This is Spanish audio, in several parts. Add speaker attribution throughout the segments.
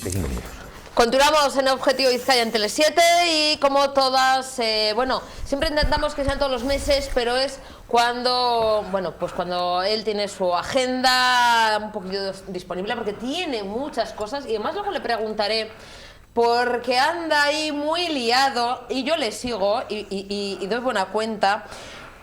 Speaker 1: 45 minutos.
Speaker 2: Continuamos en Objetivo Vizcaya en Tele7 y como todas, bueno, siempre intentamos que sean todos los meses, pero es cuando, bueno, pues cuando él tiene su agenda un poquito disponible, porque tiene muchas cosas y además luego le preguntaré, porque anda ahí muy liado y yo le sigo y doy buena cuenta.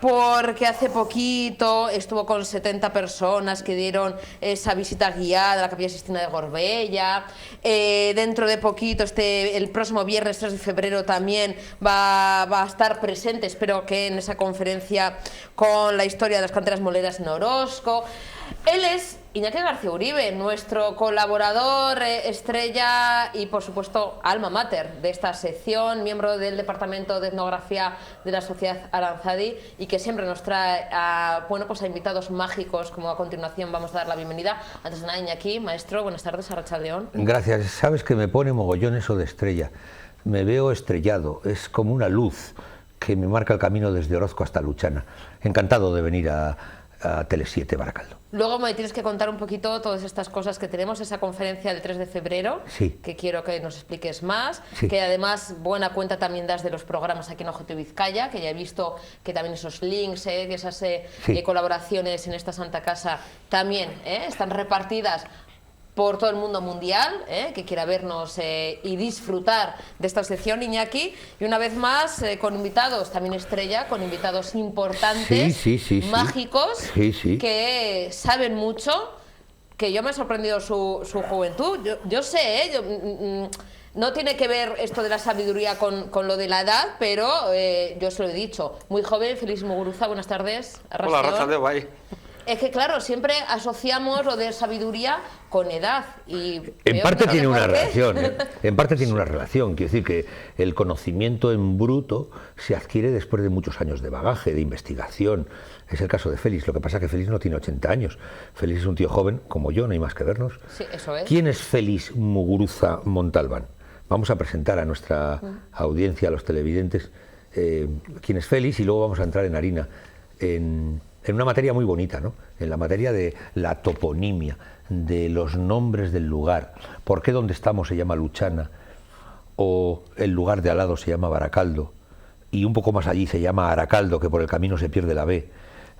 Speaker 2: Porque hace poquito estuvo con 70 personas que dieron esa visita guiada a la Capilla Sixtina de Gorbella. Dentro de poquito, el próximo viernes 3 de febrero también va a estar presente, espero que en esa conferencia con la historia de las canteras moleras en Orozco. Él es Iñaki García Uribe, nuestro colaborador estrella y por supuesto alma mater de esta sección, miembro del Departamento de Etnografía de la Sociedad Aranzadi y que siempre nos trae a invitados mágicos, como a continuación vamos a dar la bienvenida. Antes de nada, Iñaki, maestro, buenas tardes, arratsaldeón.
Speaker 1: Gracias. Sabes que me pone mogollón eso de estrella. Me veo estrellado, es como una luz que me marca el camino desde Orozco hasta Luchana. Encantado de venir a Tele7 Baracaldo.
Speaker 2: Luego me tienes que contar un poquito todas estas cosas que tenemos, esa conferencia del 3 de febrero,
Speaker 1: sí,
Speaker 2: que quiero que nos expliques más,
Speaker 1: sí,
Speaker 2: que además buena cuenta también das de los programas aquí en Objetivo Vizcaya, que ya he visto que también esos links, que esas
Speaker 1: sí,
Speaker 2: colaboraciones en esta Santa Casa también están repartidas por todo el mundo mundial, que quiera vernos y disfrutar de esta sección, Iñaki, y una vez más con invitados, también estrella, con invitados importantes, mágicos, que saben mucho, que yo me he sorprendido su juventud. Yo sé, no tiene que ver esto de la sabiduría con lo de la edad, pero yo se lo he dicho, muy joven, Félix Muguruza, buenas tardes.
Speaker 3: Hola, arratsaldeón, bai.
Speaker 2: Es que claro, siempre asociamos lo de sabiduría con edad y
Speaker 1: en parte tiene una relación, en parte tiene una relación, quiero decir que el conocimiento en bruto se adquiere después de muchos años de bagaje, de investigación. Es el caso de Félix, lo que pasa es que Félix no tiene 80 años, Félix es un tío joven como yo, no hay más que vernos.
Speaker 2: Sí, eso es.
Speaker 1: ¿Quién es Félix Muguruza Montalbán? Vamos a presentar a nuestra audiencia, a los televidentes, quién es Félix y luego vamos a entrar en harina en una materia muy bonita, ¿no? En la materia de la toponimia, de los nombres del lugar. ¿Por qué donde estamos se llama Luchana? O el lugar de al lado se llama Baracaldo. Y un poco más allí se llama Aracaldo, que por el camino se pierde la B.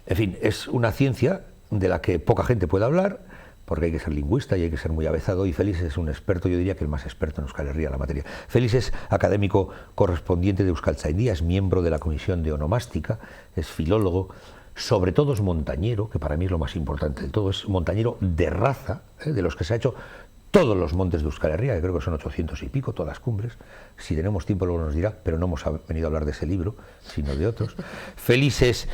Speaker 1: En fin, es una ciencia de la que poca gente puede hablar, porque hay que ser lingüista y hay que ser muy avezado, y Félix es un experto, yo diría que el más experto en Euskal Herria en la materia. Félix es académico correspondiente de Euskaltzaindia, es miembro de la Comisión de Onomástica, es filólogo, sobre todo es montañero, que para mí es lo más importante del todo, es montañero de raza, de los que se ha hecho todos los montes de Euskal Herria, que creo que son 800 y pico, todas las cumbres. Si tenemos tiempo luego nos dirá, pero no hemos venido a hablar de ese libro, sino de otros. Félix es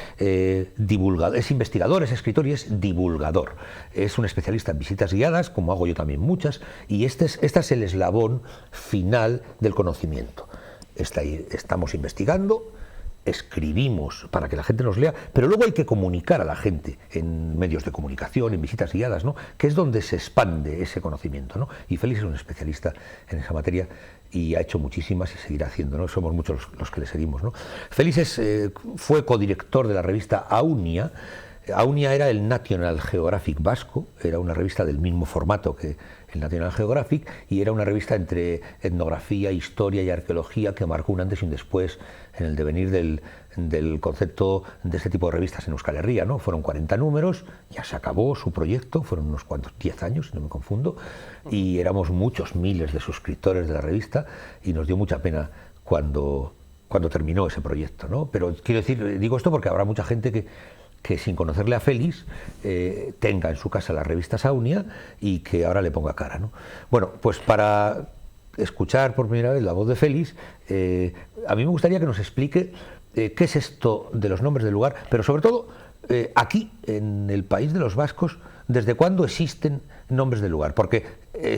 Speaker 1: divulgador, es investigador, es escritor y es divulgador. Es un especialista en visitas guiadas, como hago yo también muchas, y este es el eslabón final del conocimiento. Estamos investigando, escribimos para que la gente nos lea, pero luego hay que comunicar a la gente en medios de comunicación, en visitas guiadas, ¿no? Que es donde se expande ese conocimiento, ¿no? Y Félix es un especialista en esa materia y ha hecho muchísimas y seguirá haciendo, ¿no? Somos muchos los que le seguimos, ¿no? Félix fue codirector de la revista Aunia. Aunia era el National Geographic vasco, era una revista del mismo formato que el National Geographic y era una revista entre etnografía, historia y arqueología que marcó un antes y un después en el devenir del concepto de este tipo de revistas en Euskal Herria, ¿no? Fueron 40 números, ya se acabó su proyecto, fueron unos cuantos, 10 años, si no me confundo, y éramos muchos miles de suscriptores de la revista y nos dio mucha pena cuando terminó ese proyecto, ¿no? Pero quiero decir, digo esto porque habrá mucha gente que sin conocerle a Félix tenga en su casa la revista Saunia y que ahora le ponga cara, ¿no? Bueno, pues para escuchar por primera vez la voz de Félix, a mí me gustaría que nos explique qué es esto de los nombres del lugar, pero sobre todo aquí, en el país de los vascos, ¿desde cuándo existen nombres del lugar? Porque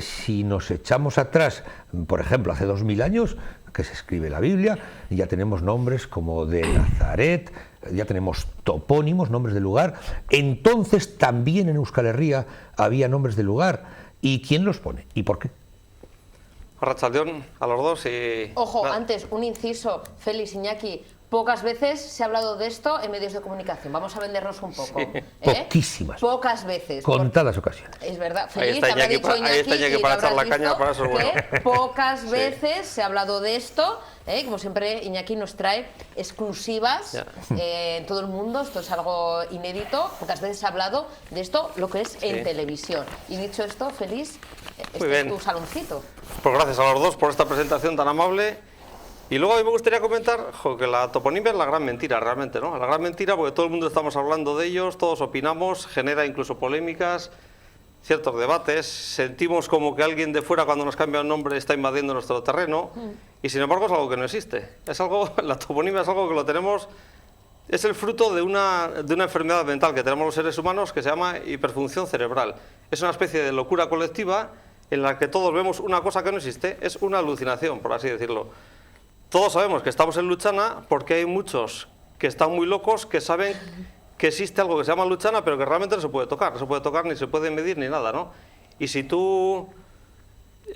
Speaker 1: si nos echamos atrás, por ejemplo, hace 2000 años, que se escribe la Biblia, ya tenemos nombres como de Nazaret, ya tenemos topónimos, nombres de lugar. Entonces también en Euskal Herria había nombres de lugar. ¿Y quién los pone? ¿Y por qué?
Speaker 3: Arratsaldeón a los dos y...
Speaker 2: Ojo, antes, un inciso, Félix, Iñaki, pocas veces se ha hablado de esto en medios de comunicación. Vamos a vendernos un poco.
Speaker 1: Sí. Poquísimas.
Speaker 2: Pocas veces.
Speaker 1: Contadas ocasiones.
Speaker 2: Es verdad.
Speaker 3: Ahí
Speaker 2: Feliz,
Speaker 3: está
Speaker 2: habrá
Speaker 3: Iñaki,
Speaker 2: dicho Iñaki,
Speaker 3: ahí está Iñaki
Speaker 2: y
Speaker 3: para
Speaker 2: lo
Speaker 3: echar la
Speaker 2: habrás
Speaker 3: caña,
Speaker 2: visto,
Speaker 3: para eso es bueno.
Speaker 2: que pocas veces se ha hablado de esto. Como siempre, Iñaki nos trae exclusivas en todo el mundo. Esto es algo inédito. Pocas veces se ha hablado de esto, lo que es en televisión. Y dicho esto, Feliz, este es tu saloncito.
Speaker 3: Pues gracias a los dos por esta presentación tan amable. Y luego a mí me gustaría comentar que la toponimia es la gran mentira, realmente, ¿no? La gran mentira porque todo el mundo estamos hablando de ellos, todos opinamos, genera incluso polémicas, ciertos debates, sentimos como que alguien de fuera cuando nos cambia un nombre está invadiendo nuestro terreno y sin embargo es algo que no existe. Es algo, la toponimia es algo que lo tenemos, es el fruto de una enfermedad mental que tenemos los seres humanos que se llama hiperfunción cerebral. Es una especie de locura colectiva en la que todos vemos una cosa que no existe, es una alucinación, por así decirlo. Todos sabemos que estamos en Luchana porque hay muchos que están muy locos, que saben que existe algo que se llama Luchana, pero que realmente no se puede tocar, ni se puede medir ni nada, ¿no? Y si tú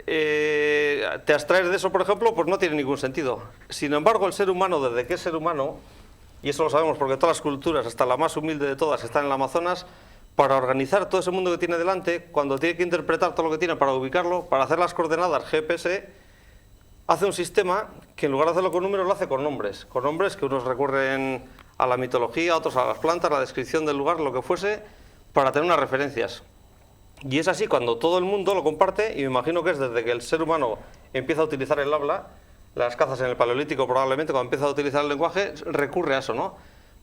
Speaker 3: te abstraes de eso, por ejemplo, pues no tiene ningún sentido. Sin embargo, el ser humano, desde que es ser humano, y eso lo sabemos porque todas las culturas, hasta la más humilde de todas, están en el Amazonas, para organizar todo ese mundo que tiene delante, cuando tiene que interpretar todo lo que tiene para ubicarlo, para hacer las coordenadas GPS, hace un sistema que en lugar de hacerlo con números lo hace con nombres que unos recurren a la mitología, otros a las plantas, la descripción del lugar, lo que fuese, para tener unas referencias. Y es así cuando todo el mundo lo comparte, y me imagino que es desde que el ser humano empieza a utilizar el habla, las cazas en el Paleolítico probablemente, cuando empieza a utilizar el lenguaje, recurre a eso, ¿no?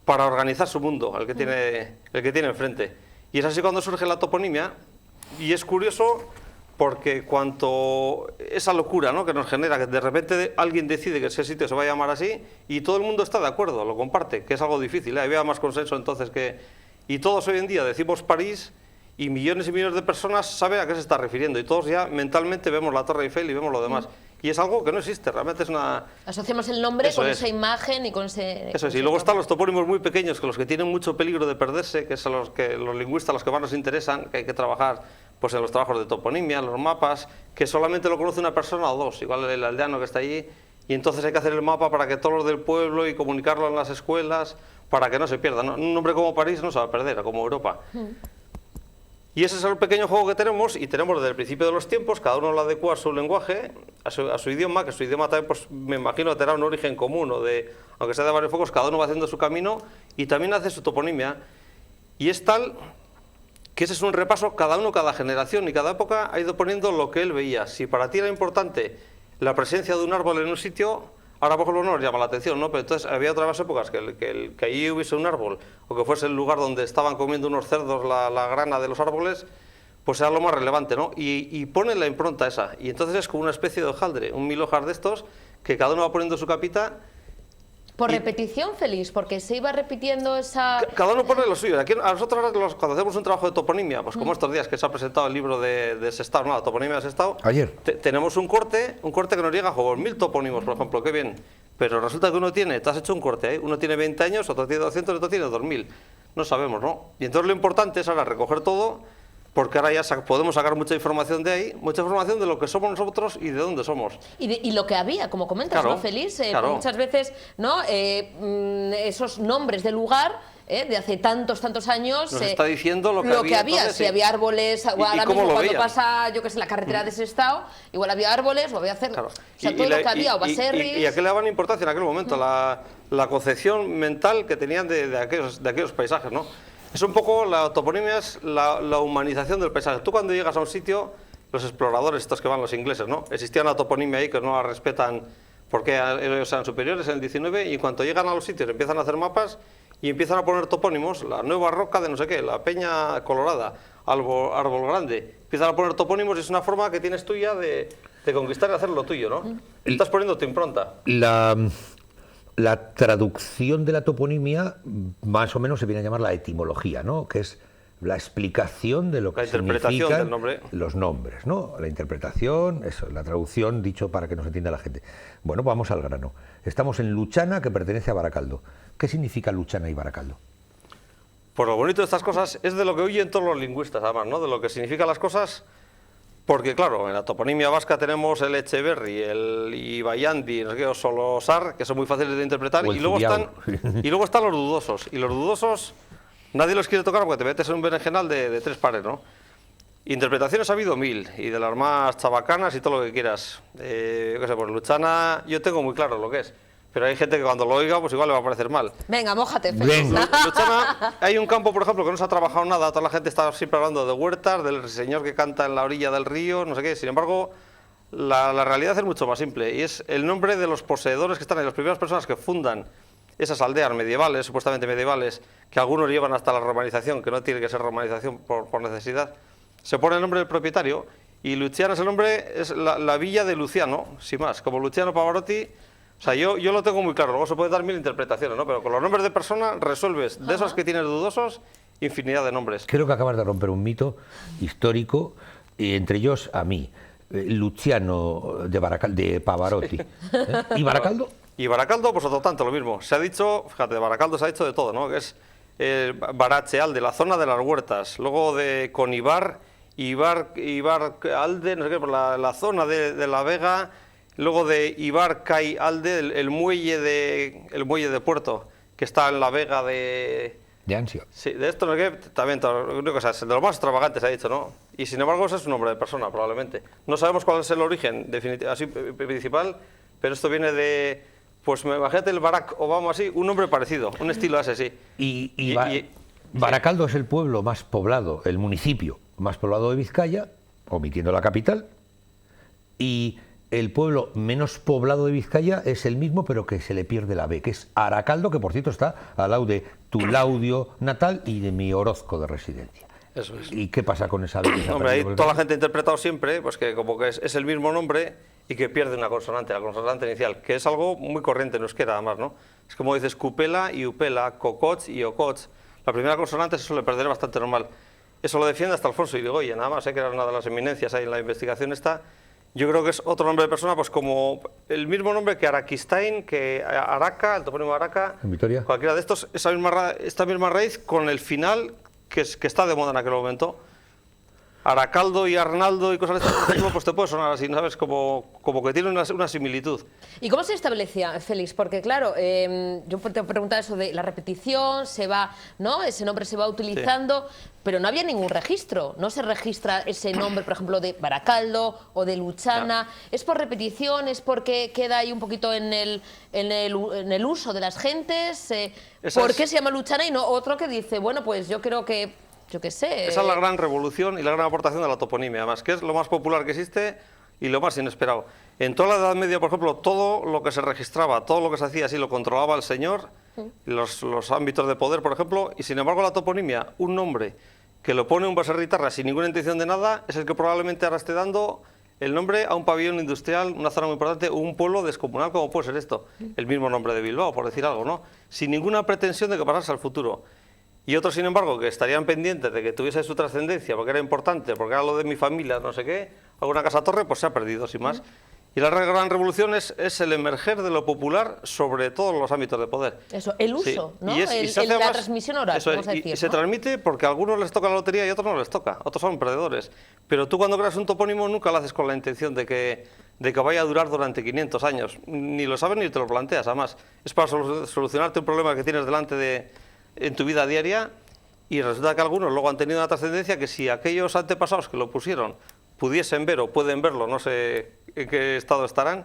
Speaker 3: Para organizar su mundo, el que tiene enfrente. Y es así cuando surge la toponimia, y es curioso porque cuanto esa locura, ¿no?, que nos genera, que de repente alguien decide que ese sitio se va a llamar así y todo el mundo está de acuerdo, lo comparte, que es algo difícil, había más consenso entonces que... Y todos hoy en día decimos París y millones de personas saben a qué se está refiriendo y todos ya mentalmente vemos la Torre Eiffel y vemos lo demás. Y es algo que no existe, realmente es una...
Speaker 2: Asociamos el nombre con esa imagen y con ese...
Speaker 3: Eso es, y luego están los topónimos muy pequeños, que los que tienen mucho peligro de perderse, que son los lingüistas, los que más nos interesan, que hay que trabajar pues en los trabajos de toponimia, los mapas, que solamente lo conoce una persona o dos, igual el aldeano que está allí, y entonces hay que hacer el mapa para que todos los del pueblo y comunicarlo en las escuelas, para que no se pierda, ¿no? Un nombre como París no se va a perder, como Europa. Y ese es el pequeño juego que tenemos, y tenemos desde el principio de los tiempos, cada uno lo adecua a su lenguaje, a su idioma, que su idioma también, pues me imagino, tendrá un origen común, o de, aunque sea de varios focos, cada uno va haciendo su camino, y también hace su toponimia, y es tal que ese es un repaso, cada generación y cada época ha ido poniendo lo que él veía. Si para ti era importante la presencia de un árbol en un sitio, ahora por ejemplo no nos llama la atención, ¿no? Pero entonces había otras épocas que allí hubiese un árbol, o que fuese el lugar donde estaban comiendo unos cerdos la grana de los árboles, pues era lo más relevante, ¿no? Y pone la impronta esa, y entonces es como una especie de hojaldre, un 1000 hojas de estos, que cada uno va poniendo su capita.
Speaker 2: Por repetición, Feliz, porque se iba repitiendo esa...
Speaker 3: Cada uno pone lo suyo. Aquí, a nosotros cuando hacemos un trabajo de toponimia, pues como estos días que se ha presentado el libro de Sestao, ¿no?, la toponimia de Sestao,
Speaker 1: ayer
Speaker 3: tenemos un corte que nos llega a juegos 1000 topónimos, por ejemplo, qué bien. Pero resulta que uno tiene, te has hecho un corte, uno tiene 20 años, otro tiene 200, otro tiene 2000. No sabemos, ¿no? Y entonces lo importante es ahora recoger todo, porque ahora ya podemos sacar mucha información de ahí, mucha información de lo que somos nosotros y de dónde somos.
Speaker 2: Y lo que había, como comentas,
Speaker 3: claro,
Speaker 2: ¿no, Feliz?
Speaker 3: Claro.
Speaker 2: Muchas veces, ¿no?, esos nombres de lugar de hace tantos años...
Speaker 3: Nos está diciendo lo que había. Entonces,
Speaker 2: si había árboles, ahora mismo cuando pasa, yo que sé, la carretera de Sestao, igual había árboles, o había cerros, o sea, todo lo que había, o baserris...
Speaker 3: ¿Y a qué le daban importancia en aquel momento? La concepción mental que tenían de aquellos paisajes, ¿no? Es un poco, la toponimia es la humanización del paisaje. Tú cuando llegas a un sitio, los exploradores, estos que van los ingleses, ¿no?, existía una toponimia ahí que no la respetan porque ellos eran superiores en el 19, y en cuanto llegan a los sitios empiezan a hacer mapas y empiezan a poner topónimos, la nueva roca de no sé qué, la peña colorada, árbol grande, empiezan a poner topónimos y es una forma que tienes tuya de conquistar y hacer lo tuyo, ¿no? Estás poniendo tu impronta.
Speaker 1: La traducción de la toponimia más o menos se viene a llamar la etimología, ¿no?, que es la explicación de lo que significan los nombres, ¿no? La interpretación, eso, la traducción, dicho para que nos entienda la gente. Bueno, vamos al grano. Estamos en Luchana, que pertenece a Baracaldo. ¿Qué significa Luchana y Baracaldo?
Speaker 3: Pues lo bonito de estas cosas es de lo que huyen todos los lingüistas, además, ¿no?, de lo que significan las cosas, Porque claro, en la toponimia vasca tenemos el Echeverri, el Ibayandi, no sé qué, o Solosar, que son muy fáciles de interpretar, y luego están los dudosos. Y los dudosos nadie los quiere tocar porque te metes en un berenjenal de tres pares, ¿no? Interpretaciones ha habido 1000, y de las más chabacanas y todo lo que quieras. Qué sé, pues Luchana, yo tengo muy claro lo que es. Pero hay gente que cuando lo oiga, pues igual le va a parecer mal.
Speaker 2: Venga, mójate, Félix.
Speaker 3: Luchana, hay un campo, por ejemplo, que no se ha trabajado nada. Toda la gente está siempre hablando de huertas, del señor que canta en la orilla del río, no sé qué. Sin embargo, la realidad es mucho más simple. Y es el nombre de los poseedores que están ahí, las primeras personas que fundan esas aldeas medievales, supuestamente medievales, que algunos llevan hasta la romanización, que no tiene que ser romanización por necesidad. Se pone el nombre del propietario, y Luciana es el nombre, es la villa de Luciano, sin más. Como Luciano Pavarotti. O sea, yo lo tengo muy claro, luego se puede dar 1000 interpretaciones, ¿no? Pero con los nombres de persona resuelves, de esos que tienes dudosos, infinidad de nombres.
Speaker 1: Creo que acabas de romper un mito histórico, y entre ellos a mí, Luciano de Pavarotti. ¿Y Baracaldo?
Speaker 3: Y Baracaldo, pues otro tanto, lo mismo. Se ha dicho, fíjate, de Baracaldo se ha dicho de todo, ¿no? Que es Barachealde, la zona de las huertas, luego de Conibar, Ibaralde, no sé qué, por la zona de la Vega. Luego de Ibarcay Alde, el muelle de Puerto, que está en la vega de
Speaker 1: Ansio.
Speaker 3: Sí, de esto no sé qué, también, de lo más extravagante se ha dicho, ¿no? Y sin embargo, ese es un nombre de persona, probablemente. No sabemos cuál es el origen así principal, pero esto viene de, pues imagínate el Barack Obama así, un nombre parecido, un estilo ese, sí.
Speaker 1: Y Baracaldo es el pueblo más poblado, el municipio más poblado de Vizcaya, omitiendo la capital, y el pueblo menos poblado de Vizcaya es el mismo, pero que se le pierde la B, que es Aracaldo, que por cierto está al lado de tu Laudio natal y de mi Orozco de residencia.
Speaker 3: Eso es.
Speaker 1: ¿Y qué pasa con esa B?
Speaker 3: Hombre, ahí toda la gente ha interpretado siempre pues que como que es el mismo nombre y que pierde una consonante, la consonante inicial, que es algo muy corriente en euskera, además, ¿no? Es como dices Cupela y Upela, Cococh y Ococh. La primera consonante se suele perder bastante normal. Eso lo defiende hasta Alfonso Irigoyen, nada más, que era una de las eminencias ahí en la investigación esta. Yo creo que es otro nombre de persona, pues como el mismo nombre que Araquistain, que Araca, el topónimo Araca,
Speaker 1: en Vitoria.
Speaker 3: Cualquiera de estos, esta misma raíz con el final que está de moda en aquel momento. Aracaldo y Arnaldo y cosas de estas, pues te puede sonar así, ¿sabes? Como que tiene una similitud.
Speaker 2: ¿Y cómo se establecía, Félix? Porque claro, yo te preguntaba eso de la repetición, se va, ¿no? Ese nombre se va utilizando, sí, pero no había ningún registro. No se registra ese nombre, por ejemplo, de Baracaldo o de Luchana. No. ¿Es por repetición? ¿Es porque queda ahí un poquito en el uso de las gentes? ¿Por qué se llama Luchana y no otro que dice, bueno, pues yo creo que... Yo qué sé.
Speaker 3: Esa es la gran revolución y la gran aportación de la toponimia, además, que es lo más popular que existe y lo más inesperado. En toda la Edad Media, por ejemplo, todo lo que se registraba, todo lo que se hacía así, lo controlaba el señor, los ámbitos de poder, por ejemplo, y sin embargo la toponimia, un nombre que lo pone un baserritarra sin ninguna intención de nada, es el que probablemente ahora esté dando el nombre a un pabellón industrial, una zona muy importante, o un pueblo descomunal como puede ser esto, el mismo nombre de Bilbao, por decir algo, ¿no? Sin ninguna pretensión de que pasase al futuro. Y otros, sin embargo, que estarían pendientes de que tuviese su trascendencia, porque era importante, porque era lo de mi familia, no sé qué, alguna casa-torre, pues se ha perdido, sin más. Y la gran revolución es el emerger de lo popular sobre todos los ámbitos de poder.
Speaker 2: Eso, el uso,
Speaker 3: sí,
Speaker 2: ¿no? La transmisión oral,
Speaker 3: eso,
Speaker 2: vamos a decir,
Speaker 3: y se transmite porque a algunos les toca la lotería y a otros no les toca, otros son perdedores. Pero tú cuando creas un topónimo nunca lo haces con la intención de que vaya a durar durante 500 años. Ni lo sabes ni te lo planteas, además. Es para solucionarte un problema que tienes delante en tu vida diaria, y resulta que algunos luego han tenido una trascendencia que si aquellos antepasados que lo pusieron pudiesen ver o pueden verlo, no sé en qué estado estarán,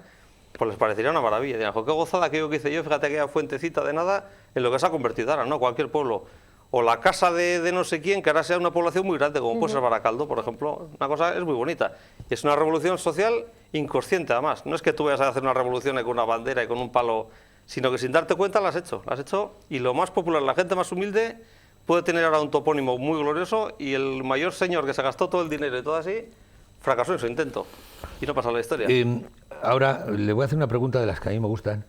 Speaker 3: pues les parecería una maravilla. Dirán, qué gozada aquello que hice yo, fíjate aquella fuentecita de nada en lo que se ha convertido ahora, ¿no? Cualquier pueblo. O la casa de no sé quién, que ahora sea una población muy grande, como puede ser Baracaldo, por ejemplo. Una cosa es muy bonita. Y es una revolución social inconsciente, además. No es que tú vayas a hacer una revolución con una bandera y con un palo, sino que sin darte cuenta la has hecho, y lo más popular, la gente más humilde puede tener ahora un topónimo muy glorioso, y el mayor señor que se gastó todo el dinero y todo así, fracasó en su intento, y no pasa la historia.
Speaker 1: Ahora le voy a hacer una pregunta de las que a mí me gustan,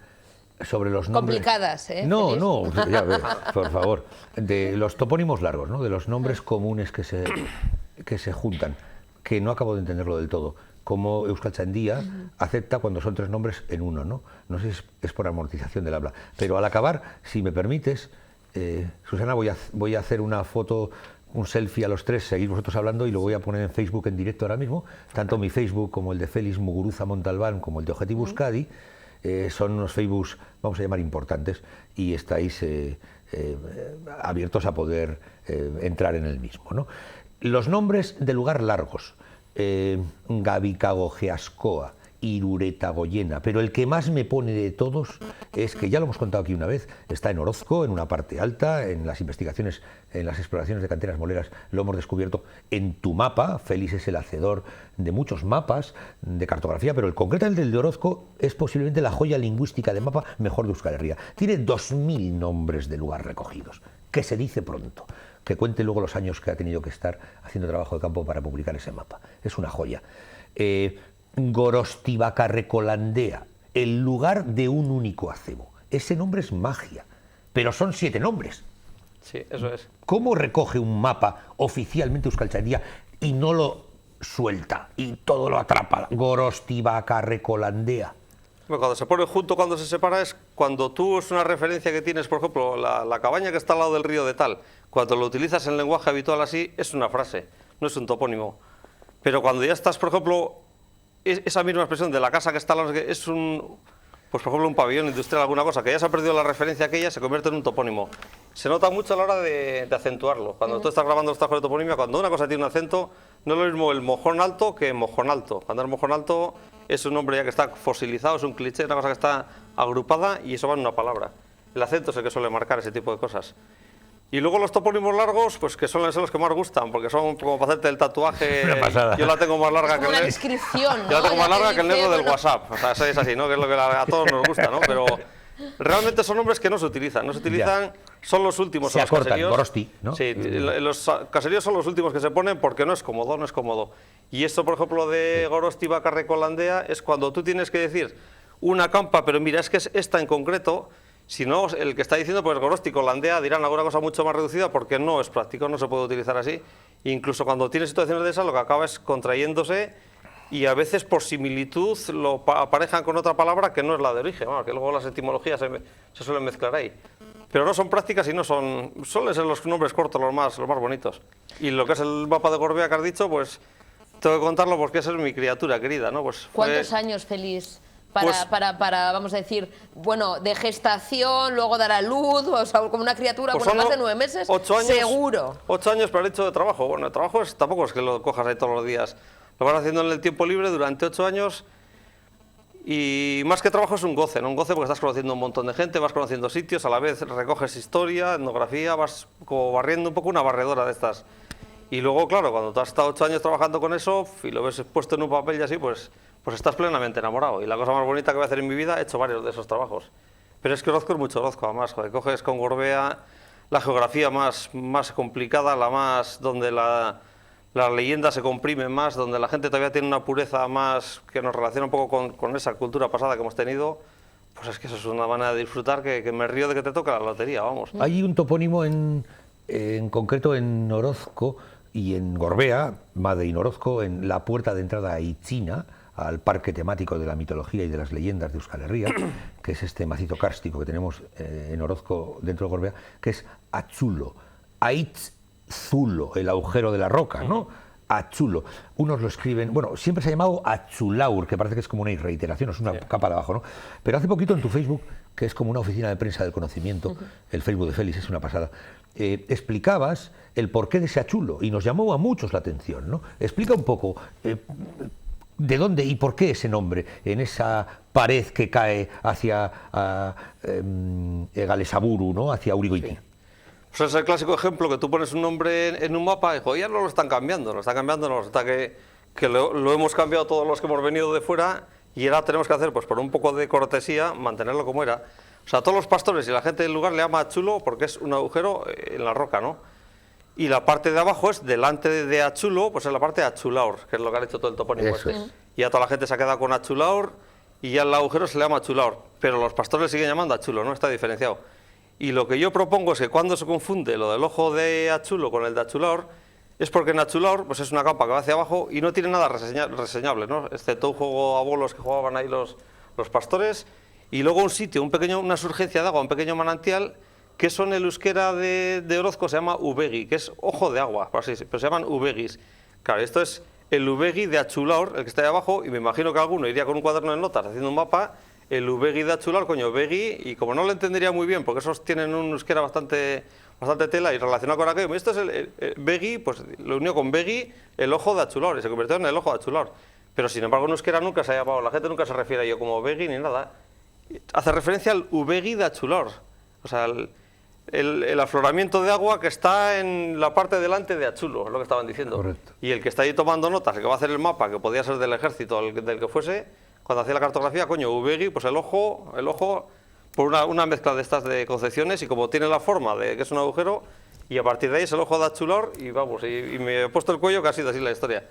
Speaker 1: sobre los nombres...
Speaker 2: Complicadas, ¿eh?
Speaker 1: No, ya ves, por favor, de los topónimos largos, ¿no? De los nombres comunes que se juntan, que no acabo de entenderlo del todo. Como Euskaltzaindia acepta cuando son tres nombres en uno, ¿no? No sé si es por amortización del habla. Pero al acabar, si me permites, Susana, voy a hacer una foto un selfie a los tres, seguir vosotros hablando y lo voy a poner en Facebook en directo ahora mismo. Tanto mi Facebook como el de Félix Muguruza Montalbán como el de Objetivo Euskadi son unos Facebooks, vamos a llamar, importantes, y estáis abiertos a poder entrar en el mismo, ¿no? Los nombres de lugar largos, Gabicagogeascoa, Irureta Goyena, pero el que más me pone de todos es que, ya lo hemos contado aquí una vez, está en Orozco, en una parte alta, en las investigaciones, en las exploraciones de canteras moleras lo hemos descubierto en tu mapa. Félix es el hacedor de muchos mapas de cartografía, pero concretamente el de Orozco es posiblemente la joya lingüística de mapa mejor de Euskal Herria. Tiene 2000 nombres de lugar recogidos, que se dice pronto. Que cuente luego los años que ha tenido que estar haciendo trabajo de campo para publicar ese mapa. Es una joya. Gorostibacarrecolandea, el lugar de un único acebo. Ese nombre es magia, pero son 7 nombres.
Speaker 3: Sí, eso es.
Speaker 1: ¿Cómo recoge un mapa oficialmente Euskaltzaindia y no lo suelta y todo lo atrapa? Gorostibacarrecolandea.
Speaker 3: Cuando se pone junto, cuando se separa, es cuando tú es una referencia que tienes, por ejemplo, la cabaña que está al lado del río de tal, cuando lo utilizas en lenguaje habitual así, es una frase, no es un topónimo. Pero cuando ya estás, por ejemplo, esa misma expresión de la casa que está al lado, es un, pues por ejemplo, un pabellón industrial, alguna cosa, que ya se ha perdido la referencia aquella, se convierte en un topónimo. Se nota mucho a la hora de acentuarlo. Cuando tú estás grabando los trabajos de toponimia, cuando una cosa tiene un acento, no es lo mismo el mojón alto que mojón alto. Cuando el mojón alto es un nombre ya que está fosilizado, es un cliché, una cosa que está agrupada y eso va en una palabra. El acento es el que suele marcar ese tipo de cosas. Y luego los topónimos largos, pues que suelen ser los que más gustan, porque son como para hacerte el tatuaje.
Speaker 1: Una pasada.
Speaker 3: Yo la tengo más larga que
Speaker 2: una
Speaker 3: el
Speaker 2: descripción, ¿no?
Speaker 3: Yo la tengo más larga que el negro del
Speaker 2: bueno.
Speaker 3: WhatsApp. O sea, eso es así, ¿no? Que es lo que a todos nos gusta, ¿no? Pero realmente son nombres que no se utilizan. No se utilizan, son los últimos.
Speaker 1: Se
Speaker 3: los
Speaker 1: acortan,
Speaker 3: caseríos.
Speaker 1: Gorosti, ¿no?
Speaker 3: Sí, los caseríos son los últimos que se ponen porque no es cómodo, no es cómodo. Y esto, por ejemplo, de Gorostibacarrecolandea es cuando tú tienes que decir una campa, pero mira, es que es esta en concreto. Si no, el que está diciendo, pues Gorosticolandea, dirán alguna cosa mucho más reducida porque no es práctico, no se puede utilizar así. Incluso cuando tiene situaciones de esas, lo que acaba es contrayéndose y a veces por similitud lo aparejan con otra palabra que no es la de origen, bueno, que luego las etimologías se suelen mezclar ahí. Pero no son prácticas y no son, suelen ser los nombres cortos los más bonitos. Y lo que es el mapa de Gorbea que has dicho, pues tengo que contarlo porque esa es mi criatura querida, ¿no? Pues
Speaker 2: ¿Cuántos años, Félix?
Speaker 3: Pues,
Speaker 2: para, vamos a decir, bueno, de gestación, luego dar a luz, o sea, como una criatura,
Speaker 3: pues
Speaker 2: bueno, más de 9 meses,
Speaker 3: 8 años,
Speaker 2: seguro.
Speaker 3: 8 años para el hecho de trabajo. Bueno, el trabajo tampoco es que lo cojas ahí todos los días. Lo vas haciendo en el tiempo libre durante 8 años y más que trabajo es un goce, ¿no? Un goce porque estás conociendo un montón de gente, vas conociendo sitios, a la vez recoges historia, etnografía, vas como barriendo un poco una barredora de estas. Y luego, claro, cuando tú has estado 8 años trabajando con eso y lo ves puesto en un papel y así, pues estás plenamente enamorado. Y la cosa más bonita que voy a hacer en mi vida, he hecho varios de esos trabajos. Pero es que Orozco es mucho Orozco, además, joder, coges con Gorbea la geografía más complicada, donde la leyenda se comprime más, donde la gente todavía tiene una pureza más que nos relaciona un poco con esa cultura pasada que hemos tenido. Pues es que eso es una manera de disfrutar que me río de que te toque la lotería, vamos.
Speaker 1: Hay un topónimo en concreto en Orozco y en Gorbea, Madein Orozco, en la puerta de entrada a Itzina, al parque temático de la mitología y de las leyendas de Euskal Herria, que es este macizo kárstico que tenemos en Orozco dentro de Gorbea, que es Atzulo, Aitzzulo, el agujero de la roca, ¿no? Atzulo. Unos lo escriben, bueno, siempre se ha llamado Atzulaur, que parece que es como una reiteración, es una capa de abajo, ¿no? Pero hace poquito en tu Facebook, que es como una oficina de prensa del conocimiento, el Facebook de Félix es una pasada, explicabas el porqué de ese Atzulo y nos llamó a muchos la atención, ¿no? Explica un poco de dónde y por qué ese nombre en esa pared que cae hacia Galesaburu, ¿no? Hacia Urigoiti.
Speaker 3: Sí. Pues es el clásico ejemplo que tú pones un nombre en un mapa y ya no lo están cambiando, no, hasta que lo hemos cambiado todos los que hemos venido de fuera y ahora tenemos que hacer, pues por un poco de cortesía, mantenerlo como era. O sea, todos los pastores y la gente del lugar le llama Atzulo porque es un agujero en la roca, ¿no? Y la parte de abajo es delante de Atzulo, pues es la parte de Atzulaur, que es lo que han hecho todo el topónimo.
Speaker 1: Eso es.
Speaker 3: Y ya toda la gente se ha quedado con Atzulaur y ya el agujero se le llama Atzulaur, pero los pastores siguen llamando Atzulo, ¿no? Está diferenciado. Y lo que yo propongo es que cuando se confunde lo del ojo de Atzulo con el de Atzulaur, es porque en Atzulaur pues es una capa que va hacia abajo y no tiene nada reseñable, ¿no? Excepto un juego a bolos que jugaban ahí los pastores y luego un sitio, una surgencia de agua, un pequeño manantial que eso en el euskera de Orozco se llama ubegi, que es ojo de agua, por así decirlo, pero se llaman ubegis. Claro, esto es el ubegi de Achulaur, el que está ahí abajo, y me imagino que alguno iría con un cuaderno de notas haciendo un mapa, el ubegi de Achulaur, coño, ubegi, y como no lo entendería muy bien, porque esos tienen un euskera bastante tela y relacionado con aquello, esto es el begi, pues lo unió con begi, el ojo de Achulaur, y se convirtió en el ojo de Achulaur. Pero sin embargo en euskera nunca se ha llamado, la gente nunca se refiere a ello como begi ni nada. Hace referencia al ubegi de Achulaur, o sea, el afloramiento de agua que está en la parte delante de Achulo, es lo que estaban diciendo.
Speaker 1: Correcto.
Speaker 3: Y el que está ahí tomando notas, el que va a hacer el mapa, que podía ser del ejército, del que fuese, cuando hacía la cartografía, coño, ubegi, pues el ojo por una mezcla de estas de concepciones, y como tiene la forma de que es un agujero, y a partir de ahí es el ojo de Achulaur, y vamos, y me he puesto el cuello, que ha sido así la historia.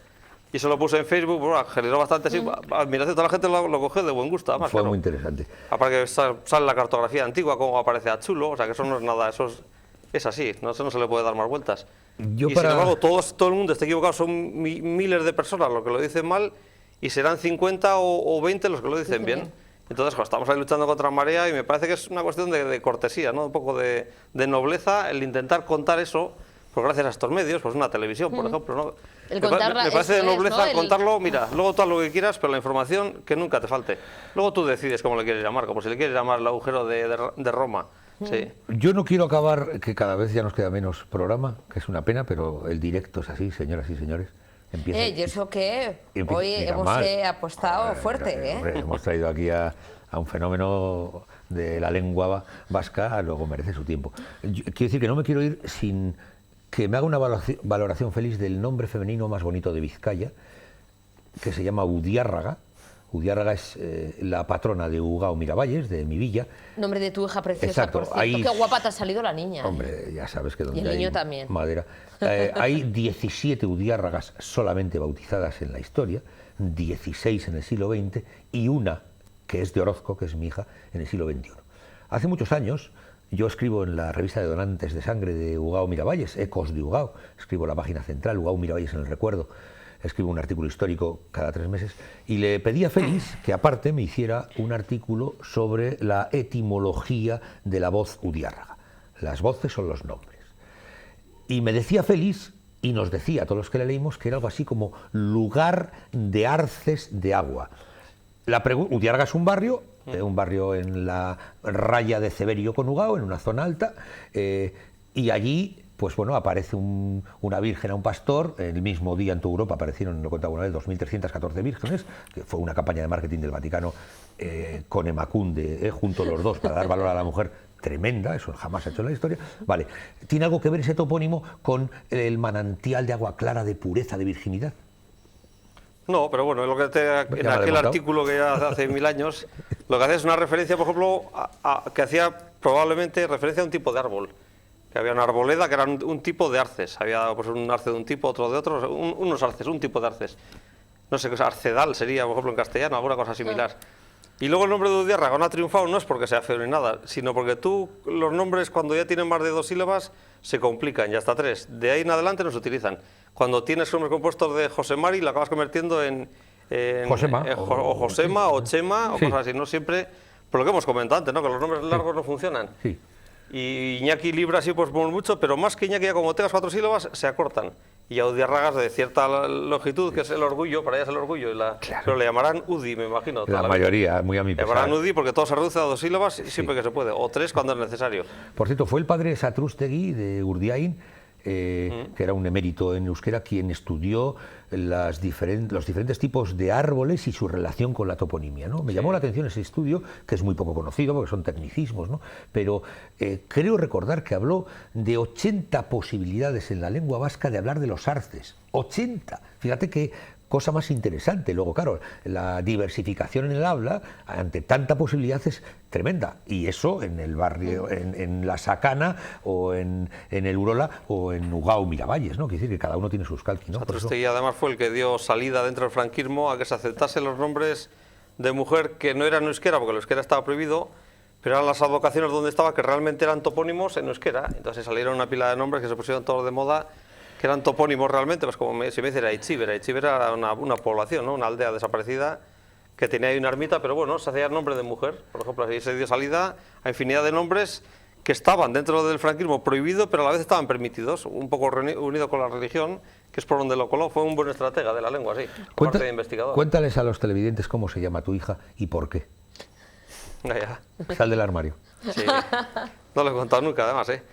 Speaker 3: Y eso lo puse en Facebook, bueno, generó bastante admiración, toda la gente lo cogió de buen gusto. Además,
Speaker 1: Fue
Speaker 3: claro.
Speaker 1: muy interesante.
Speaker 3: Aparte que sale la cartografía antigua, cómo aparece Achulo, o sea que eso no es nada, eso es así, eso no se le puede dar más vueltas. Sin embargo, todo el mundo está equivocado, son miles de personas los que lo dicen mal, y serán 50 o 20 los que lo dicen bien. Entonces, estamos ahí luchando contra marea, y me parece que es una cuestión de cortesía, ¿no? Un poco de nobleza el intentar contar eso, pues gracias a estos medios, pues una televisión, por ejemplo, ¿no?
Speaker 2: Me
Speaker 3: parece de nobleza contarlo, mira, luego tú haz lo que quieras, pero la información que nunca te falte. Luego tú decides cómo le quieres llamar, como si le quieres llamar el agujero de Roma. Sí.
Speaker 1: Yo no quiero acabar, que cada vez ya nos queda menos programa, que es una pena, pero el directo es así, señoras y señores. Empieza,
Speaker 2: ¿y eso qué? Hoy hemos apostado fuerte,
Speaker 1: hombre, hemos traído aquí a un fenómeno de la lengua vasca, luego merece su tiempo. Quiero decir que no me quiero ir sin que me haga una valoración feliz del nombre femenino más bonito de Vizcaya, que se llama Udiárraga. Udiárraga es la patrona de Ugao Miravalles, de mi villa.
Speaker 2: Nombre de tu hija preciosa,
Speaker 1: exacto,
Speaker 2: por cierto. Qué guapa te ha salido la niña.
Speaker 1: Hombre, ya sabes que donde
Speaker 2: y el niño
Speaker 1: hay
Speaker 2: también.
Speaker 1: Madera. Hay 17 Udiárragas solamente bautizadas en la historia, 16 en el siglo XX y una que es de Orozco, que es mi hija, en el siglo XXI. Hace muchos años, yo escribo en la revista de donantes de sangre de Ugao Miravalles, Ecos de Ugao, escribo la página central, Ugao Miravalles en el recuerdo, escribo un artículo histórico cada 3 meses, y le pedí a Félix que aparte me hiciera un artículo sobre la etimología de la voz Udiárraga. Las voces son los nombres. Y me decía Félix, y nos decía a todos los que le leímos, que era algo así como lugar de arces de agua. Udiárraga es un barrio en la raya de Ceberio con Ugao, en una zona alta, y allí, pues bueno, aparece una virgen a un pastor. El mismo día en toda Europa aparecieron, lo contaba una vez, 2.314 vírgenes, que fue una campaña de marketing del Vaticano con Emacunde, junto los dos, para dar valor a la mujer, tremenda, eso jamás se ha hecho en la historia. Vale, ¿tiene algo que ver ese topónimo con el manantial de agua clara de pureza, de virginidad?
Speaker 3: No, pero bueno, lo que en aquel artículo que ya hace 1000 años, lo que hace es una referencia, por ejemplo, que hacía probablemente referencia a un tipo de árbol. Que había una arboleda que era un tipo de arces. Había pues, un arce de un tipo, otro de otro, unos arces, un tipo de arces. No sé qué es, arcedal sería, por ejemplo, en castellano, alguna cosa similar. Y luego el nombre de Udiárraga no ha triunfado, no es porque sea feo ni nada, sino porque los nombres cuando ya tienen más de 2 sílabas se complican, y hasta 3. De ahí en adelante no se utilizan. Cuando tienes nombres compuestos de Josemari, lo acabas convirtiendo en
Speaker 1: Josema,
Speaker 3: o Josema, o Chema, o
Speaker 1: sí,
Speaker 3: cosas así. No siempre, por lo que hemos comentado antes, ¿no? Que los nombres largos no funcionan.
Speaker 1: Sí.
Speaker 3: Y Iñaki Libra sí, pues mucho, pero más que Iñaki, ya como tengas 4 sílabas, se acortan. Y a Udiárragas de cierta longitud, que es el orgullo, para ella es el orgullo,
Speaker 1: claro.
Speaker 3: Pero le llamarán Udi, me imagino.
Speaker 1: La mayoría, muy a mi pesar.
Speaker 3: Le llamarán Udi porque todo se reduce a 2 sílabas siempre que se puede, o 3 cuando es necesario.
Speaker 1: Por cierto, fue el padre Satrústegui de Urdiain, que era un emérito en euskera, quien estudió los diferentes tipos de árboles y su relación con la toponimia, ¿no? Me llamó la atención ese estudio, que es muy poco conocido porque son tecnicismos, ¿no? Pero creo recordar que habló de 80 posibilidades en la lengua vasca de hablar de los arces. 80. Fíjate qué cosa más interesante. Luego, claro, la diversificación en el habla ante tanta posibilidad es tremenda. Y eso en el barrio, en la Sacana, o en el Urola, o en Ugao Miravalles, ¿no? Quiere decir que cada uno tiene sus calquis, ¿no?
Speaker 3: Satrústegui además fue el que dio salida dentro del franquismo a que se aceptasen los nombres de mujer que no eran euskera, porque el euskera estaba prohibido, pero eran las advocaciones donde estaba que realmente eran topónimos en euskera. Entonces salieron una pila de nombres que se pusieron todos de moda, que eran topónimos realmente, pues como si me dice Aichiber era una población, ¿no? Una aldea desaparecida que tenía ahí una ermita, pero bueno, se hacía el nombre de mujer, por ejemplo, así se dio salida a infinidad de nombres que estaban dentro del franquismo prohibido, pero a la vez estaban permitidos, un poco unido con la religión, que es por donde lo coló. Fue un buen estratega de la lengua, sí, aparte de investigador.
Speaker 1: Cuéntales a los televidentes cómo se llama tu hija y por qué.
Speaker 3: Ya.
Speaker 1: Sal del armario.
Speaker 3: Sí. No lo he contado nunca, además, ¿eh?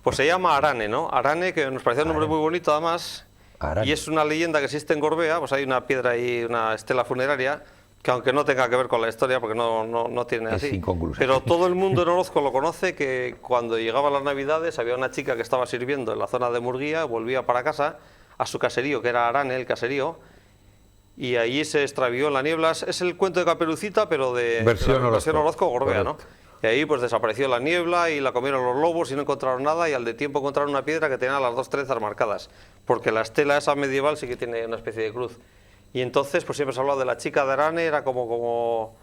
Speaker 3: Pues se llama Arane, ¿no? Arane, que nos parecía un nombre muy bonito, además.
Speaker 1: Arane.
Speaker 3: Y es una leyenda que existe en Gorbea, pues hay una piedra y una estela funeraria, que aunque no tenga que ver con la historia, porque no tiene
Speaker 1: Es
Speaker 3: así.
Speaker 1: inconclusa.
Speaker 3: Pero todo el mundo en Orozco lo conoce, que cuando llegaban las Navidades había una chica que estaba sirviendo en la zona de Murguía, volvía para casa, a su caserío, que era Arane, el caserío, y allí se extravió en la niebla. Es el cuento de Caperucita, pero de
Speaker 1: Versión
Speaker 3: Orozco, Gorbea, ¿no?
Speaker 1: Correcto.
Speaker 3: Y ahí pues desapareció la niebla y la comieron los lobos y no encontraron nada, y al de tiempo encontraron una piedra que tenía las 2 trenzas marcadas, porque la estela esa medieval sí que tiene una especie de cruz. Y entonces pues siempre se ha hablado de la chica de Arane, era como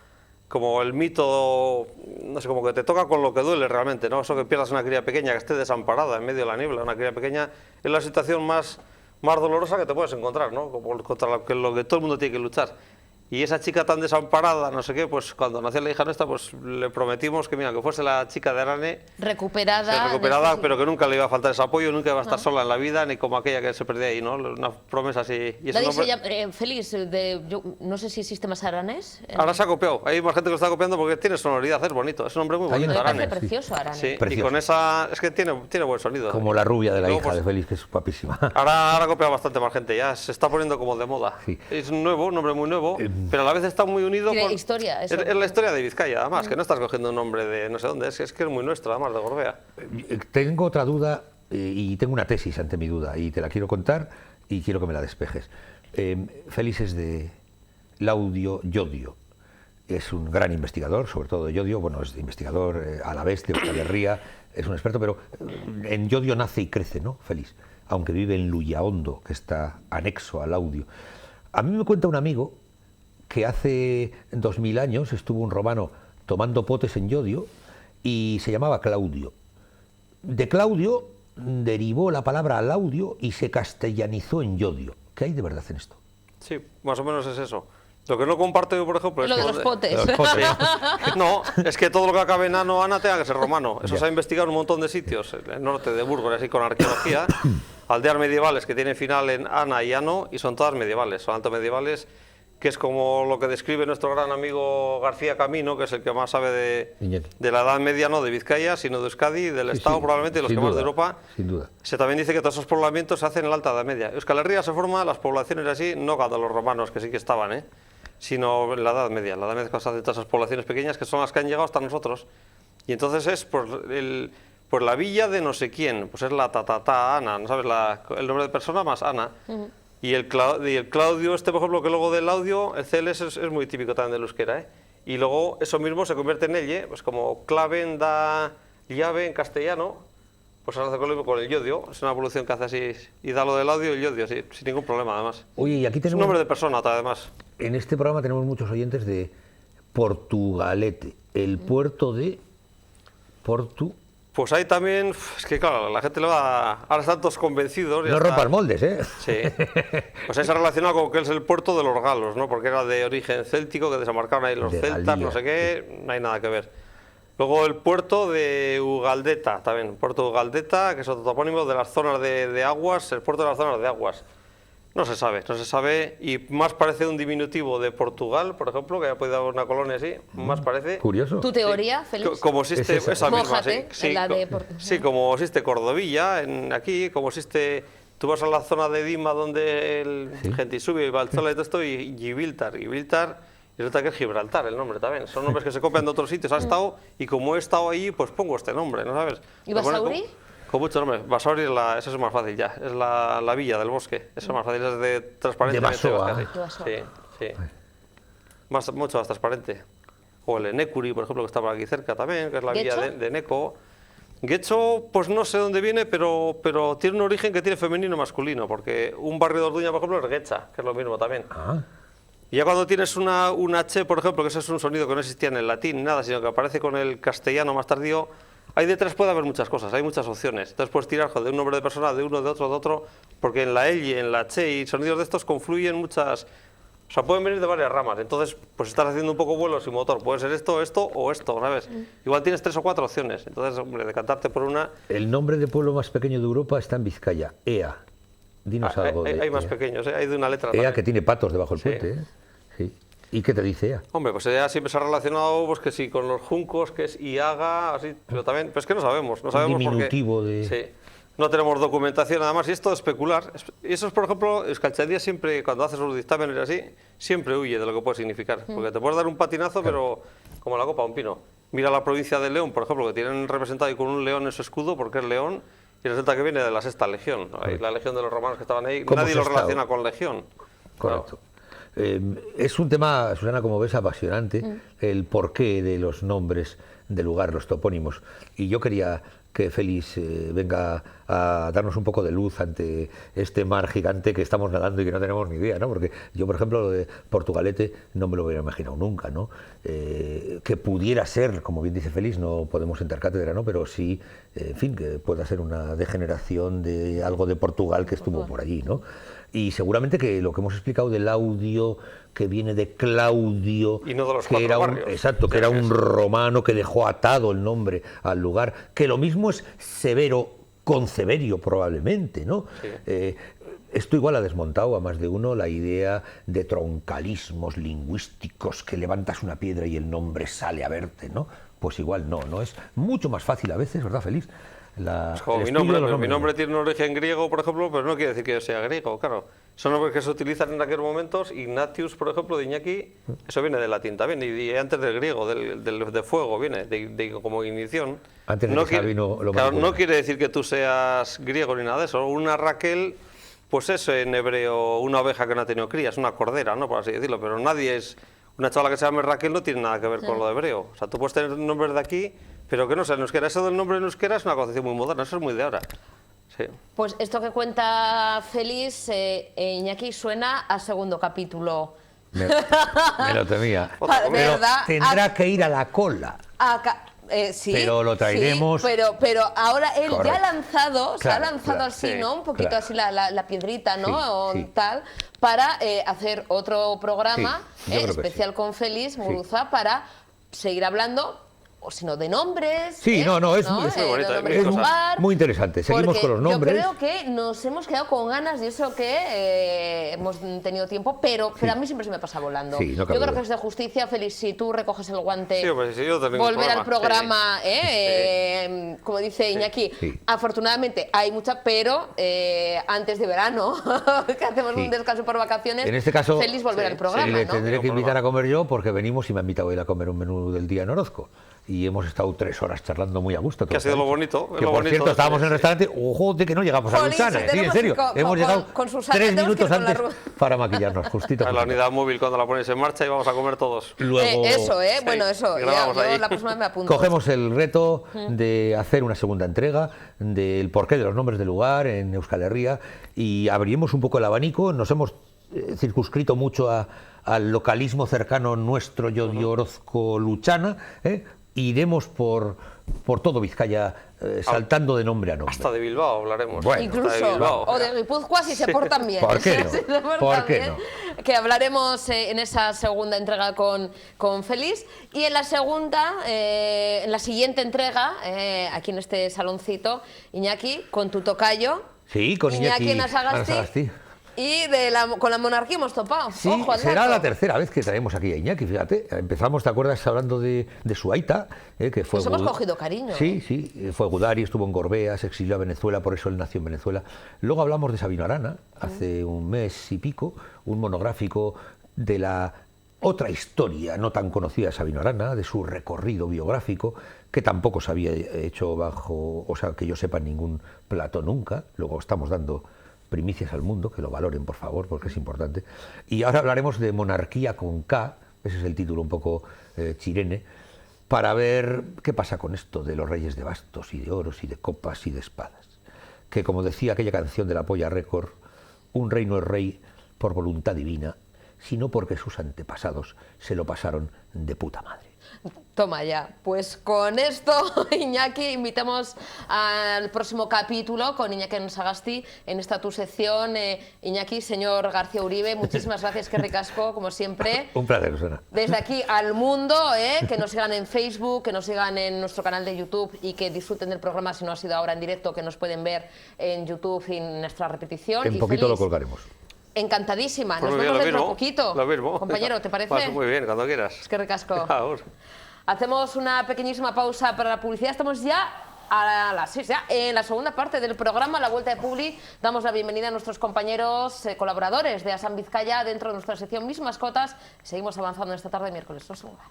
Speaker 3: el mito, no sé, como que te toca con lo que duele realmente, ¿no? Eso que pierdas una cría pequeña, que esté desamparada en medio de la niebla, una cría pequeña, es la situación más dolorosa que te puedes encontrar, ¿no? Como contra lo que todo el mundo tiene que luchar. Y esa chica tan desamparada, no sé qué, pues cuando nació la hija nuestra, pues le prometimos que, mira, que fuese la chica de Arane,
Speaker 2: Recuperada.
Speaker 3: pero que nunca le iba a faltar ese apoyo, nunca iba a estar sola en la vida, ni como aquella que se perdía ahí, ¿no? Una promesa así. Y ese
Speaker 2: Nadie
Speaker 3: nombre...
Speaker 2: se llama, Félix, yo no sé si existe más aranés.
Speaker 3: Ahora se ha copiado, hay más gente que lo está copiando porque tiene sonoridad, es bonito, es un nombre muy
Speaker 1: Hay
Speaker 3: bonito,
Speaker 1: una-
Speaker 2: Me parece
Speaker 3: Arane.
Speaker 2: precioso, Arane.
Speaker 3: Sí, y
Speaker 1: Precioso.
Speaker 3: con esa, es que tiene buen sonido.
Speaker 1: Como la rubia de la
Speaker 3: Luego,
Speaker 1: hija
Speaker 3: pues,
Speaker 1: de Félix, que es guapísima.
Speaker 3: Ahora ha copiado bastante más gente, ya se está poniendo como de moda.
Speaker 1: Sí.
Speaker 3: Es nuevo, un nombre muy nuevo, pero a la vez está muy unido
Speaker 2: Tiene
Speaker 3: con...
Speaker 2: historia, eso.
Speaker 3: Es la historia de Vizcaya, además, que no estás cogiendo un nombre de no sé dónde, es que es muy nuestro, además, de Gorbea.
Speaker 1: Tengo otra duda y tengo una tesis ante mi duda y te la quiero contar y quiero que me la despejes. Félix es de Laudio Llodio. Es un gran investigador, sobre todo de Llodio. Bueno, es investigador a la vez de Euskal Herria, es un experto, pero en Llodio nace y crece, ¿no, Félix? Aunque vive en Luyaondo, que está anexo a Laudio. A mí me cuenta un amigo que hace 2000 años estuvo un romano tomando potes en Llodio y se llamaba Claudio. De Claudio derivó la palabra Laudio y se castellanizó en Llodio. ¿Qué hay de verdad en esto?
Speaker 3: Sí, más o menos es eso. Lo que no comparto yo, por ejemplo, es
Speaker 2: Lo de
Speaker 3: que
Speaker 2: los potes.
Speaker 1: Los potes.
Speaker 3: No, es que todo lo que acabe en ano, ana, tenga que ser romano. Eso
Speaker 1: Ya.
Speaker 3: se ha investigado en un montón de sitios, en el norte de Burgos, así con arqueología, aldeas medievales que tienen final en ana y ano, y son todas medievales, son alto medievales, que es como lo que describe nuestro gran amigo García Camino, que es el que más sabe
Speaker 1: Iñaki.
Speaker 3: de la Edad Media, no de Vizcaya, sino de Euskadi, del
Speaker 1: Sí,
Speaker 3: Estado
Speaker 1: sí,
Speaker 3: probablemente, de los
Speaker 1: sin
Speaker 3: que más de
Speaker 1: duda,
Speaker 3: Europa.
Speaker 1: sin duda.
Speaker 3: Se también dice que todos esos poblamientos se hacen en la Alta Edad Media. Euskal Herria se forma, las poblaciones así, no cuando los romanos, que sí que estaban, sino en la Edad Media. La Edad Media se hacen todas esas poblaciones pequeñas que son las que han llegado hasta nosotros. Y entonces es por la villa de no sé quién, pues es la tatata Ana, ¿no sabes? El nombre de persona más Ana. Y el Claudio, por ejemplo, que luego del audio, el CLS es muy típico también del euskera, Y luego eso mismo se convierte en elle, pues como clave da llave en castellano, pues ahora hace con el yodio, es una evolución que hace así, y da lo del audio y el yodio, sí, sin ningún problema además.
Speaker 1: Oye, y aquí
Speaker 3: Es un
Speaker 1: tenemos,
Speaker 3: nombre de persona, además.
Speaker 1: en este programa tenemos muchos oyentes de Portugalete, el puerto de Portu.
Speaker 3: Pues ahí también, es que claro, la gente le va, ahora están todos convencidos.
Speaker 1: No rompas moldes, ¿eh?
Speaker 3: Sí, pues ahí se ha relacionado con que es el puerto de los galos, ¿no? Porque era de origen céltico, que desembarcaron ahí los
Speaker 1: De
Speaker 3: celtas,
Speaker 1: Galía.
Speaker 3: no sé qué, no hay nada que ver. Luego el puerto de Ugaldeta, también, puerto de Ugaldeta, que es otro topónimo de las zonas de aguas, el puerto de las zonas de aguas. No se sabe, y más parece un diminutivo de Portugal, por ejemplo, que haya podido haber una colonia así, más parece.
Speaker 1: Curioso.
Speaker 2: ¿Tu teoría, Félix?
Speaker 3: Como existe
Speaker 1: Es esa.
Speaker 3: esa misma,
Speaker 2: Mójate,
Speaker 3: sí,
Speaker 2: en la de
Speaker 3: sí, como existe Cordovilla aquí, como existe, tú vas a la zona de Dima donde el
Speaker 1: Sí.
Speaker 3: Gentisubio y Valzola y todo esto, y Gibraltar, y resulta que es Gibraltar el nombre también, son nombres que se copian de otros sitios, ha estado, y como he estado allí, pues pongo este nombre, ¿no sabes?
Speaker 2: ¿Y
Speaker 3: Lo pone
Speaker 2: Basauri?
Speaker 3: Con muchos nombres. Basauri, eso es más fácil ya, es la villa del bosque, eso es más fácil, es de transparente.
Speaker 1: De Basoa.
Speaker 2: De Basoa.
Speaker 3: Sí. Mucho más transparente. O el Enecuri, por ejemplo, que está por aquí cerca también, que es la villa
Speaker 2: ¿Guecho?
Speaker 3: de Eneco. Guecho, pues no sé dónde viene, pero tiene un origen que tiene femenino y masculino, porque un barrio de Orduña, por ejemplo, es Guecha, que es lo mismo también.
Speaker 1: Ah,
Speaker 3: Y ya cuando tienes una H, por ejemplo, que ese es un sonido que no existía en el latín ni nada, sino que aparece con el castellano más tardío, ahí detrás puede haber muchas cosas, hay muchas opciones. Entonces puedes tirar de un nombre de persona, de uno, de otro, porque en la L, en la H y sonidos de estos confluyen muchas... O O sea, pueden venir de varias ramas. Entonces, pues estás haciendo un poco vuelo sin motor. Puede ser esto, esto o esto, ¿sabes? Igual tienes 3 o 4 opciones. Entonces, hombre, decantarte por una...
Speaker 1: El nombre del pueblo más pequeño de Europa está en Vizcaya, Ea. Dinos algo de
Speaker 3: Hay más
Speaker 1: Ea.
Speaker 3: pequeños, hay de una letra
Speaker 1: Ea,
Speaker 3: también.
Speaker 1: que tiene patos debajo del
Speaker 3: Sí.
Speaker 1: puente, ¿eh? Sí. ¿Y qué te dice Ea?
Speaker 3: Hombre, pues ella siempre se ha relacionado, pues que sí, con los juncos, que es Iaga, así, pero también, pues que no sabemos. No sabemos
Speaker 1: diminutivo
Speaker 3: porque,
Speaker 1: de...
Speaker 3: Sí. No tenemos documentación nada más, y esto de especular. Y eso es, por ejemplo, Euskaltzaindia siempre, cuando hace sus dictámenes así, siempre huye de lo que puede significar. Porque te puedes dar un patinazo, pero como la copa de un pino. Mira la provincia de León, por ejemplo, que tienen representado ahí con un león en su escudo, porque es león, y resulta que viene de la Sexta Legión. Ahí, la legión de los romanos que estaban ahí,
Speaker 1: ¿Cómo
Speaker 3: nadie
Speaker 1: se
Speaker 3: lo
Speaker 1: está?
Speaker 3: relaciona con legión.
Speaker 1: Correcto. Es un tema, Susana, como ves, apasionante, el porqué de los nombres de lugar, los topónimos. Y yo quería que Félix venga a darnos un poco de luz ante este mar gigante que estamos nadando y que no tenemos ni idea, ¿no? Porque yo, por ejemplo, lo de Portugalete no me lo hubiera imaginado nunca, ¿no? Que pudiera ser, como bien dice Félix, no podemos entrar cátedra, ¿no? Pero sí, en fin, que pueda ser una degeneración de algo de Portugal que estuvo por allí, ¿no? Y seguramente que lo que hemos explicado del audio que viene de Claudio,
Speaker 3: Y no de los
Speaker 1: que
Speaker 3: cuatro
Speaker 1: era
Speaker 3: barrios.
Speaker 1: exacto, que era un romano que dejó atado el nombre al lugar, que lo mismo es Severo con Severio probablemente, ¿no?
Speaker 3: Sí.
Speaker 1: Esto igual ha desmontado a más de uno la idea de troncalismos lingüísticos, que levantas una piedra y el nombre sale a verte, ¿no? Pues igual no es mucho más fácil a veces, ¿verdad, Félix?
Speaker 3: Es como
Speaker 1: El
Speaker 3: mi
Speaker 1: estudio
Speaker 3: nombre,
Speaker 1: de los
Speaker 3: pero mi
Speaker 1: nombres.
Speaker 3: nombre tiene un origen griego, por ejemplo, pero no quiere decir que yo sea griego, claro. Son nombres que se utilizan en aquellos momentos. Ignatius, por ejemplo, de Iñaki, eso viene del latín también, y antes del griego, de fuego viene, como ignición.
Speaker 1: Antes de que Sabino lo
Speaker 3: claro,
Speaker 1: manipula.
Speaker 3: no quiere decir que tú seas griego ni nada de eso. Una Raquel, pues es en hebreo una oveja que no ha tenido crías, una cordera, ¿no? Por así decirlo, pero nadie es... Una chavala que se llame Raquel no tiene nada que ver con lo de hebreo. O sea, tú puedes tener nombres de aquí, pero que no sea en euskera. Eso del nombre en euskera es una concepción muy moderna, eso es muy de ahora. Sí.
Speaker 2: Pues esto que cuenta Félix, Iñaki, suena a segundo capítulo.
Speaker 1: Me lo temía.
Speaker 2: Pa-
Speaker 1: Pero
Speaker 2: ¿verdad?
Speaker 1: tendrá que ir a la cola.
Speaker 2: Sí,
Speaker 1: Pero lo traeremos.
Speaker 2: sí, pero ahora él ya
Speaker 1: Correcto.
Speaker 2: ha lanzado, se ha
Speaker 1: Claro,
Speaker 2: lanzado
Speaker 1: claro,
Speaker 2: así,
Speaker 3: sí,
Speaker 2: ¿no? Un poquito
Speaker 1: claro.
Speaker 2: así la piedrita, ¿no?
Speaker 1: Sí,
Speaker 2: o
Speaker 1: sí.
Speaker 2: tal, para hacer otro programa
Speaker 1: Sí, yo creo que
Speaker 2: especial
Speaker 1: sí.
Speaker 2: con Félix Muruza para seguir hablando, o si no, de nombres.
Speaker 1: Sí, no, es muy
Speaker 3: bonito,
Speaker 2: de nombres
Speaker 3: es
Speaker 2: de lugar,
Speaker 1: muy interesante. Seguimos
Speaker 2: porque
Speaker 1: con los nombres.
Speaker 2: Yo creo que nos hemos quedado con ganas de eso que hemos tenido tiempo, pero a mí siempre se me pasa volando.
Speaker 1: Sí, no
Speaker 2: Yo
Speaker 1: cabe
Speaker 2: creo
Speaker 1: duda.
Speaker 2: que es de justicia, Félix, si tú recoges el guante,
Speaker 3: Sí, pues sí, yo tengo ningún
Speaker 2: volver al programa,
Speaker 3: Sí.
Speaker 2: como dice Iñaki,
Speaker 1: Sí.
Speaker 2: afortunadamente hay mucha, pero antes de verano, que hacemos
Speaker 1: Sí.
Speaker 2: un descanso por vacaciones,
Speaker 1: En este caso,
Speaker 2: Félix volver
Speaker 3: sí,
Speaker 2: al programa,
Speaker 1: le
Speaker 2: ¿no?
Speaker 1: tendré que
Speaker 3: Ningún
Speaker 1: invitar
Speaker 3: problema.
Speaker 1: a comer yo porque venimos y me ha invitado a ir a comer un menú del día en Orozco. Y hemos estado 3 horas charlando muy a gusto.
Speaker 3: Que ha sido lo bonito,
Speaker 1: Que
Speaker 3: lo
Speaker 1: por
Speaker 3: bonito
Speaker 1: cierto,
Speaker 3: de
Speaker 1: estábamos en el
Speaker 3: Félix,
Speaker 1: restaurante, ojo, de que no llegamos a
Speaker 2: Jolín,
Speaker 1: Luchana,
Speaker 2: si
Speaker 1: sí, en
Speaker 2: tenemos
Speaker 1: serio.
Speaker 2: que
Speaker 1: Hemos llegado
Speaker 2: con Susana,
Speaker 1: 3
Speaker 2: tenemos que
Speaker 1: minutos
Speaker 2: ir con la
Speaker 1: antes para maquillarnos, justito.
Speaker 3: A la unidad móvil cuando la pones en marcha y vamos a comer todos.
Speaker 1: Luego
Speaker 2: Eso,
Speaker 3: Sí,
Speaker 2: bueno, eso, ya,
Speaker 3: grabamos
Speaker 2: yo
Speaker 3: ahí.
Speaker 2: la próxima me apunto.
Speaker 1: cogemos el reto de hacer una segunda entrega del porqué de los nombres del lugar en Euskal Herria y abrimos un poco el abanico. Nos hemos circunscrito mucho al localismo cercano nuestro, Llodio, Orozco, Luchana. Iremos por todo Vizcaya, saltando de nombre a nombre.
Speaker 3: Hasta de Bilbao hablaremos.
Speaker 1: Bueno,
Speaker 3: Hasta de
Speaker 2: Incluso,
Speaker 3: Bilbao.
Speaker 2: o de Guipúzcoa si se portan bien.
Speaker 1: ¿Por qué no?
Speaker 2: Si se portan
Speaker 1: ¿Por qué
Speaker 2: bien,
Speaker 1: no?
Speaker 2: Que hablaremos en esa segunda entrega con Félix. Y en la segunda, en la siguiente entrega, aquí en este saloncito, Iñaki, con tu tocayo.
Speaker 1: Sí, con Iñaki
Speaker 2: Anasagasti. Y con la monarquía hemos topado.
Speaker 1: Sí,
Speaker 2: Ojo al
Speaker 1: será
Speaker 2: dato.
Speaker 1: la tercera vez que traemos aquí a Iñaki, fíjate. Empezamos, ¿te acuerdas? Hablando de su aita, que fue...
Speaker 2: Nos hemos cogido cariño.
Speaker 1: Sí, sí, fue Gudari, estuvo en Gorbea, se exilió a Venezuela, por eso él nació en Venezuela. Luego hablamos de Sabino Arana, hace un mes y pico, un monográfico de la otra historia no tan conocida de Sabino Arana, de su recorrido biográfico, que tampoco se había hecho bajo, o sea, que yo sepa, ningún plato nunca. Luego estamos dando primicias al mundo, que lo valoren, por favor, porque es importante. Y ahora hablaremos de monarquía con K, ese es el título un poco chirene, para ver qué pasa con esto de los reyes de bastos y de oros y de copas y de espadas. Que, como decía aquella canción de la Polla Record, un reino es rey por voluntad divina, sino porque sus antepasados se lo pasaron de puta madre.
Speaker 2: Toma ya, pues con esto, Iñaki, invitamos al próximo capítulo con Iñaki Sagasti en esta tu sección. Iñaki, señor García Uribe, muchísimas gracias, que ricasco, como siempre.
Speaker 1: Un placer, Susana.
Speaker 2: Desde aquí al mundo, que nos sigan en Facebook, que nos sigan en nuestro canal de YouTube y que disfruten del programa si no ha sido ahora en directo, que nos pueden ver en YouTube y en nuestra repetición.
Speaker 1: En poquito lo colgaremos.
Speaker 2: Encantadísima,
Speaker 3: Pues
Speaker 2: nos
Speaker 3: muy bien,
Speaker 2: vemos
Speaker 3: lo
Speaker 2: dentro de
Speaker 3: mismo,
Speaker 2: poquito.
Speaker 3: lo mismo.
Speaker 2: Compañero, ¿te parece?
Speaker 3: Pues muy bien, cuando quieras.
Speaker 2: Es que ricasco.
Speaker 3: Ahora.
Speaker 2: Hacemos una pequeñísima pausa para la publicidad. Estamos ya a las 6, ya en la segunda parte del programa, la vuelta de Publi. Damos la bienvenida a nuestros compañeros colaboradores de Asam Vizcaya dentro de nuestra sección Mis Mascotas. Seguimos avanzando esta tarde de miércoles. No se muevan.